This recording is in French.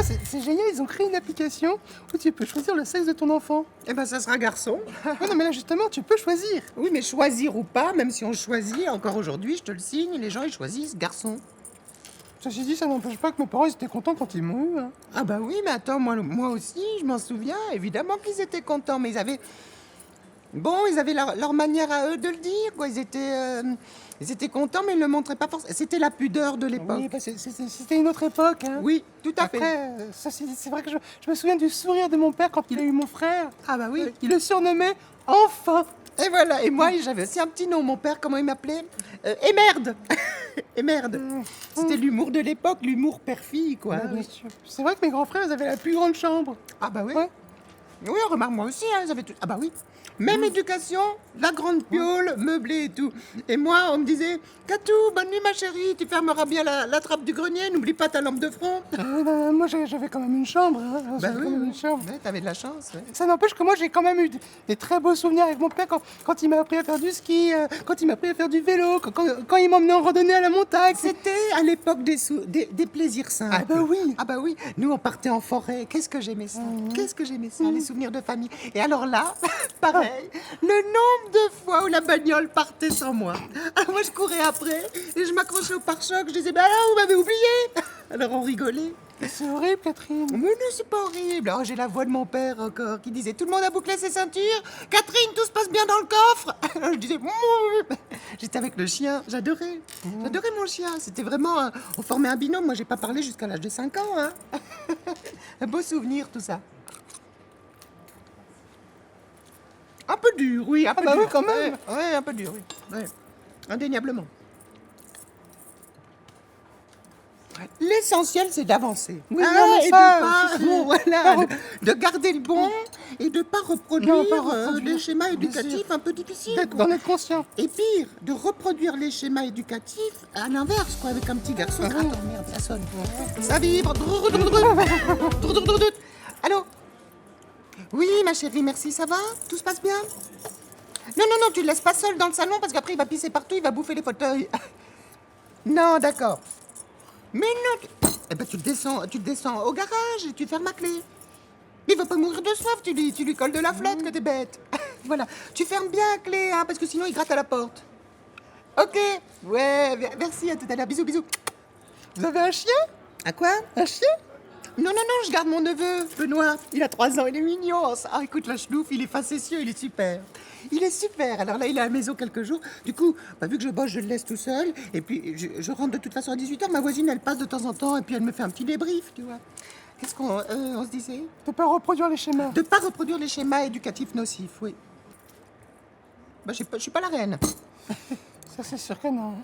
Ah, c'est génial, ils ont créé une application où tu peux choisir le sexe de ton enfant. Eh ben, ça sera garçon. Ouais, non, mais là, justement, tu peux choisir. Oui, mais choisir ou pas, même si on choisit, encore aujourd'hui, je te le signe, les gens, ils choisissent garçon. Ceci dit, ça n'empêche pas que mes parents ils étaient contents quand ils m'ont eu. Hein. Ah bah oui, mais attends, moi aussi, je m'en souviens, évidemment qu'ils étaient contents, mais ils avaient... Bon, ils avaient leur manière à eux de le dire, quoi. Ils étaient contents, mais ils ne le montraient pas forcément. C'était la pudeur de l'époque. Oui, bah, c'était une autre époque. Hein. Oui, tout à fait. Après, ça, c'est vrai que je me souviens du sourire de mon père quand il a eu mon frère. Ah bah oui. Il le surnommait Enfin. Et voilà, et moi j'avais aussi un petit nom, mon père, comment il m'appelait Et merde Et merde C'était l'humour de l'époque, l'humour père-fille, quoi. Ouais, bien sûr. C'est vrai que mes grands frères, ils avaient la plus grande chambre. Ah bah oui. Ouais. Oui, remarque, moi aussi, hein, ils avaient tout... Ah bah oui. Même éducation, la grande piole, meublée et tout. Et moi, on me disait, Katou, bonne nuit ma chérie, tu fermeras bien la trappe du grenier, n'oublie pas ta lampe de front. Moi, j'avais quand même une chambre. Hein. Bah J'avais oui, quand même oui. une chambre. Ouais, t'avais de la chance, ouais. Ça n'empêche que moi, j'ai quand même eu des très beaux souvenirs avec mon père quand il m'a appris à faire du ski, quand il m'a appris à faire du vélo, quand il m'emmenait en randonnée à la montagne. C'était à l'époque des plaisirs simples. Ah bah oui. Ah bah oui. Nous, on partait en forêt. Qu'est-ce que j'aimais ça. Qu'est-ce que j'aimais ça, les souvenirs de famille. Et alors là, pareil, le nombre de fois où la bagnole partait sans moi. Alors moi, je courais après et je m'accrochais au pare-choc. Je disais, bah là, vous m'avez oublié. Alors on rigolait. C'est horrible, Catherine. Mais non, c'est pas horrible. Oh, j'ai la voix de mon père encore qui disait, tout le monde a bouclé ses ceintures. Catherine, tout se passe bien dans le coffre. Alors je disais, mouh. J'étais avec le chien. J'adorais. J'adorais mon chien. C'était vraiment... on formait un binôme. Moi, j'ai pas parlé jusqu'à l'âge de 5 ans. Hein. Un beau souvenir, tout ça. Un peu dur, oui. Un peu bah dur. oui, quand même. Ouais, un peu dur, oui. Ouais. Indéniablement. L'essentiel, c'est d'avancer. Oui, non, mais et ça, de pas, si. bon, voilà, de garder le bon et de pas reproduire, Non, pas reproduire, des schémas bien éducatifs sûr. un peu difficiles. D'en être conscient. Et pire, de reproduire les schémas éducatifs à l'inverse, quoi, avec un petit garçon. Attends, merde, ça sonne. Ça vibre. Allô? Oui, ma chérie, merci, ça va? Tout se passe bien? Non, non, non, tu le laisses pas seul dans le salon parce qu'après il va pisser partout, il va bouffer les fauteuils. Non, d'accord. Mais non, eh ben, tu le descends au garage et tu fermes la clé. Il va pas mourir de soif, tu lui colles de la flotte, que t'es bête. Voilà, tu fermes bien la clé, hein, parce que sinon il gratte à la porte. Ok, ouais, merci, à tout à l'heure, bisous, bisous. Vous avez un chien? À quoi? Un chien? Non, non, non, je garde mon neveu, Benoît. Il a 3 ans, il est mignon. Ah, écoute, la chenouf, il est facétieux, il est super. Il est super. Alors là, il est à la maison quelques jours. Du coup, bah, vu que je bosse, je le laisse tout seul. Et puis, je rentre de toute façon à 18h. Ma voisine, elle passe de temps en temps et puis elle me fait un petit débrief, tu vois. Qu'est-ce qu'on on se disait? De pas reproduire les schémas. De pas reproduire les schémas éducatifs nocifs, oui. Bah, je suis pas la reine. Ça, c'est sûr que non.